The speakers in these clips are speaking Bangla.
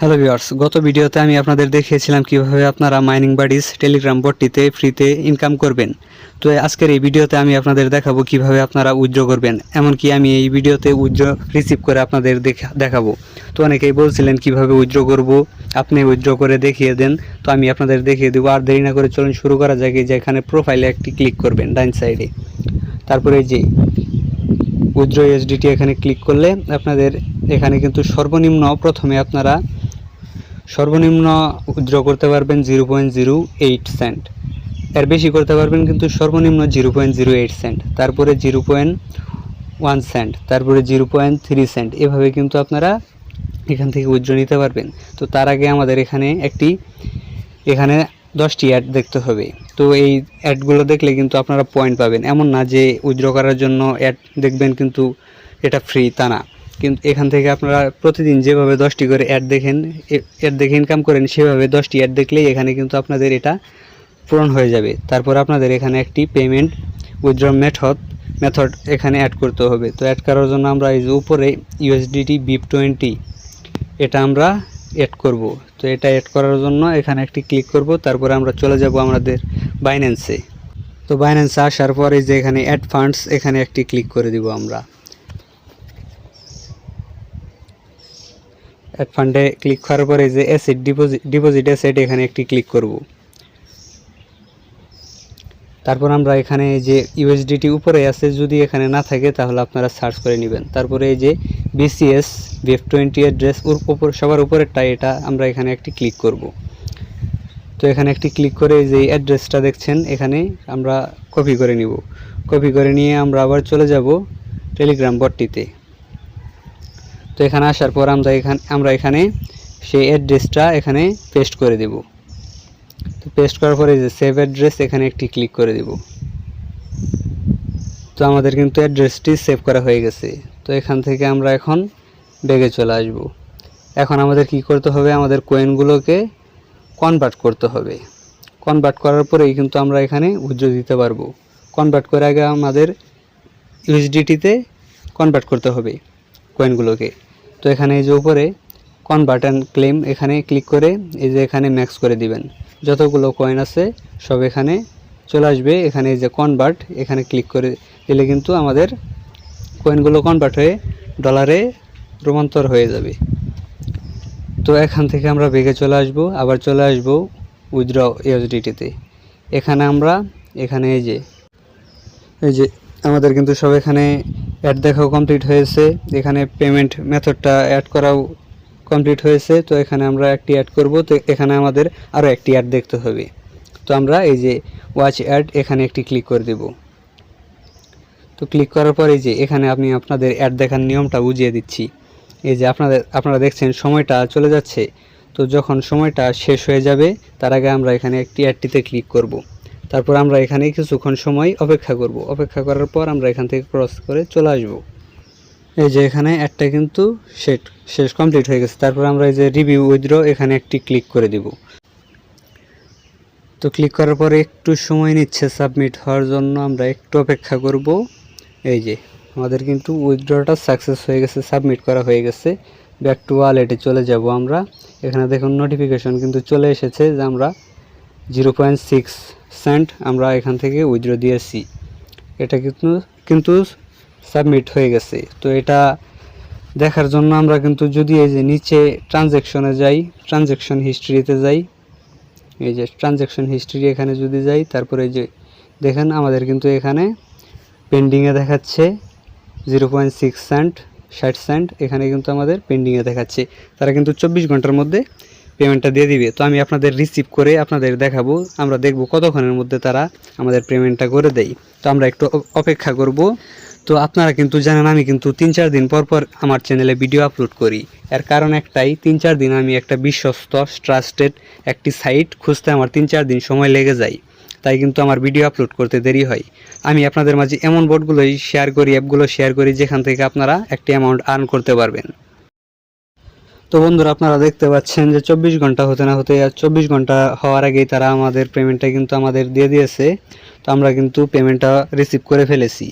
হ্যালো ভিউয়ার্স, গত ভিডিওতে আমি আপনাদের দেখিয়েছিলাম কিভাবে আপনারা মাইনিং বাডিজ টেলিগ্রাম বটটিতে ফ্রিতে ইনকাম করবেন। তো আজকের এই ভিডিওতে আমি আপনাদের দেখাবো কিভাবে আপনারা উইথড্র করবেন, এমনকি আমি এই ভিডিওতে উইথড্র রিসিভ করে আপনাদের দেখাবো। তো অনেকেই বলছিলেন কিভাবে উইথড্র করব, আপনি উইথড্র করে দেখিয়ে দেন। তো আমি আপনাদের দেখিয়ে দেবো। আর দেরি না করে চলুন শুরু করা যাক। এই যে এখানে প্রোফাইলে একটি ক্লিক করবেন ডাইন সাইডে, তারপরে এই যে উইথড্র USDT এখানে ক্লিক করলে আপনাদের এখানে কিন্তু প্রথমে আপনারা সর্বনিম্ন উইথড্র করতে পারবেন 0.08 সেন্ট, এর বেশি করতে পারবেন কিন্তু সর্বনিম্ন 0.08 সেন্ট, তারপরে 0.1 সেন্ট, তারপরে 0.3 সেন্ট, এভাবে কিন্তু আপনারা এখান থেকে উইথড্র নিতে পারবেন। তো তার আগে আমাদের এখানে 10টি অ্যাড দেখতে হবে। তো এই অ্যাডগুলো দেখলে কিন্তু আপনারা পয়েন্ট পাবেন। এমন না যে উইথড্র করার জন্য অ্যাড দেখবেন কিন্তু এটা ফ্রি, তা না। কিন্তু এখান থেকে আপনারা প্রতিদিন যেভাবে 10টি করে অ্যাড দেখে ইনকাম করেন, সেভাবে 10টি অ্যাড দেখলেই এখানে কিন্তু আপনাদের এটা পূরণ হয়ে যাবে। তারপর আপনাদের এখানে একটি পেমেন্ট উইথড্র মেথড এখানে অ্যাড করতে হবে। তো অ্যাড করার জন্য আমরা এই যে উপরে USDT BIP20 এটা আমরা অ্যাড করব। তো এটা অ্যাড করার জন্য এখানে একটি ক্লিক করব, তারপরে আমরা চলে যাব আমাদের বাইন্যান্সে। তো বাইন্যান্সে আসার পরে যে এখানে অ্যাড ফান্ডস এখানে একটি ক্লিক করে দিব। আমরা অ্যাড ফান্ডে ক্লিক করার পরে যে অ্যাসেট ডিপোজিট অ্যাসেট এখানে একটি ক্লিক করব। তারপর আমরা এখানে যে USDT উপরে আছে, যদি এখানে না থাকে তাহলে আপনারা সার্চ করে নেবেন। তারপরে এই যে BCS BIP20 অ্যাড্রেস সবার উপরেরটা, এটা আমরা এখানে একটি ক্লিক করব। তো এখানে একটি ক্লিক করে যে অ্যাড্রেসটা দেখছেন এখানে আমরা কপি করে নিব। কপি করে নিয়ে আমরা আবার চলে যাব টেলিগ্রাম বটটিতে। তো এখানে আসার পর আমরা এখানে সেই অ্যাড্রেসটা এখানে পেস্ট করে দেব। তো পেস্ট করার পরে যে সেভ অ্যাড্রেস এখানে একটি ক্লিক করে দেব। তো আমাদের কিন্তু অ্যাড্রেসটি সেভ করা হয়ে গেছে। তো এখান থেকে আমরা এখন ব্যাগে চলে আসব। এখন আমাদের কি করতে হবে, আমাদের কয়েনগুলোকে কনভার্ট করতে হবে। কনভার্ট করার পরেই কিন্তু আমরা এখানে উইথড্র দিতে পারবো। কনভার্ট করে আগে আমাদের USDT-তে কনভার্ট করতে হবে কয়েনগুলোকে। তো এখানে এই যে উপরে কনভার্ট অ্যান্ড ক্লেম এখানে ক্লিক করে এই যে এখানে ম্যাক্স করে দিবেন। যতগুলো কয়েন আছে সব এখানে চলে আসবে। এখানে এই যে কনভার্ট এখানে ক্লিক করে দিলে কিন্তু আমাদের কয়েনগুলো কনভার্ট হয়ে ডলারে রূপান্তর হয়ে যাবে। তো এখান থেকে আমরা ব্যাগে চলে আসব, আবার চলে আসব উইথড্র USDT-তে। এখানে এই যে আমাদের কিন্তু সব এখানে অ্যাড দেখাও কমপ্লিট হয়েছে, এখানে পেমেন্ট মেথডটা অ্যাড করাও কমপ্লিট হয়েছে। তো এখানে আমরা একটি অ্যাড করব। তো এখানে আমাদের আরও একটি অ্যাড দেখতে হবে। তো আমরা এই যে ওয়াচ অ্যাড এখানে একটি ক্লিক করে দেব। তো ক্লিক করার পর এই যে এখানে আমি আপনাদের অ্যাড দেখার নিয়মটা বুঝিয়ে দিচ্ছি। এই যে আপনারা দেখছেন সময়টা চলে যাচ্ছে। তো যখন সময়টা শেষ হয়ে যাবে তার আগে আমরা এখানে একটি অ্যাডটিতে ক্লিক করব। তারপর আমরা এখানে কিছুক্ষণ সময় অপেক্ষা করব। অপেক্ষা করার পর আমরা এখান থেকে ক্রস করে চলে আসব। এই যে এখানে অ্যাডটা কিন্তু শেষ কমপ্লিট হয়ে গেছে। তারপর আমরা এই যে রিভিউ উইথড্র এখানে একটি ক্লিক করে দিব। তো ক্লিক করার পরে একটু সময় নিচ্ছে সাবমিট হওয়ার জন্য, আমরা একটু অপেক্ষা করব। এই যে আমাদের কিন্তু উইথড্রটা সাকসেস হয়ে গেছে, সাবমিট করা হয়ে গেছে। ব্যাক টু ওয়ালেটে চলে যাব আমরা। এখানে দেখুন নোটিফিকেশন কিন্তু চলে এসেছে যে আমরা 0.6 সেন্ট আমরা এখান থেকে উইথড্র দিয়েছি। এটা কিন্তু সাবমিট হয়ে গেছে। তো এটা দেখার জন্য আমরা কিন্তু যদি এই যে নিচে ট্রানজ্যাকশনে যাই, ট্রানজ্যাকশন হিস্ট্রিতে যাই, এই যে ট্রানজ্যাকশন হিস্ট্রি এখানে যদি যাই, তারপরে এই যে দেখেন আমাদের কিন্তু এখানে পেন্ডিংয়ে দেখাচ্ছে 0.6 সেন্ট 60 সেন্ট, এখানে কিন্তু আমাদের পেন্ডিংয়ে দেখাচ্ছে। তারা কিন্তু 24 ঘন্টার মধ্যে পেমেন্টটা দিয়ে দিবে। তো আমি আপনাদের রিসিভ করে আপনাদের দেখাবো, আমরা দেখব কতক্ষণের মধ্যে তারা আমাদের পেমেন্টটা করে দেয়। তো আমরা একটু অপেক্ষা করব। তো আপনারা কিন্তু জানেন আমি কিন্তু 3-4 দিন পর আমার চ্যানেলে ভিডিও আপলোড করি। এর কারণ একটাই, 3-4 দিন আমি একটা বিশ্বস্ত ট্রাস্টেড একটি সাইট খুঁজতে আমার 3-4 দিন সময় লেগে যায়। তাই কিন্তু আমার ভিডিও আপলোড করতে দেরি হয়। আমি আপনাদের মাঝে এমন বোর্ডগুলোই শেয়ার করি, অ্যাপগুলো শেয়ার করি যেখান থেকে আপনারা একটি অ্যামাউন্ট আর্ন করতে পারবেন। তো বন্ধুরা, আপনারা দেখতে পাচ্ছেন যে 24 ঘন্টা হতে না হতে 24 ঘন্টা হওয়ার আগেই তারা আমাদের পেমেন্টটা কিন্তু আমাদের দিয়ে দিয়েছে। তো আমরা কিন্তু পেমেন্টটা রিসিভ করে ফেলেছি।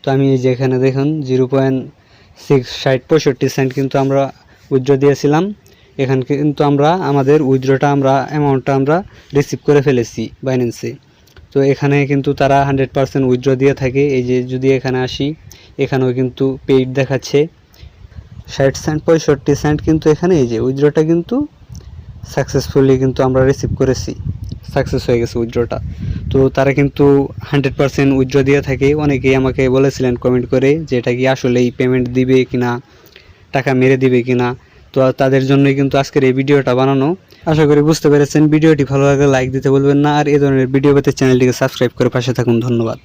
তো আমি এই যে এখানে দেখুন 0.65 সেন্ট কিন্তু আমরা উইথড্র দিয়েছিলাম এখানে কিন্তু আমরা আমাদের উইথড্রটা অ্যামাউন্টটা আমরা রিসিভ করে ফেলেছি বাইন্যান্সে। তো এখানে কিন্তু তারা 100% উইথড্র দিয়ে থাকে। এই যে যদি এখানে আসি, এখানেও কিন্তু পেইড দেখাচ্ছে 60 সেন্ট 65 সেন্ট, কিন্তু এখানে এই যে উইথড্রটা কিন্তু সাকসেসফুলি কিন্তু আমরা রিসিভ করেছি, সাকসেস হয়ে গেছে উইথড্রটা। তো তারা কিন্তু 100% উইথড্র দিয়ে থাকে। অনেকেই আমাকে বলেছিলেন কমেন্ট করে যে এটা কি আসলেই পেমেন্ট দিবে কিনা, টাকা মেরে দিবে কিনা। তো তাদের জন্যই কিন্তু আজকের এই ভিডিওটা বানানো। আশা করি বুঝতে পেরেছেন। ভিডিওটি ভালো লাগলে লাইক দিতে বলবেন না, আর এই ধরনের ভিডিও পেতে চ্যানেলটিকে সাবস্ক্রাইব করে পাশে থাকুন। ধন্যবাদ।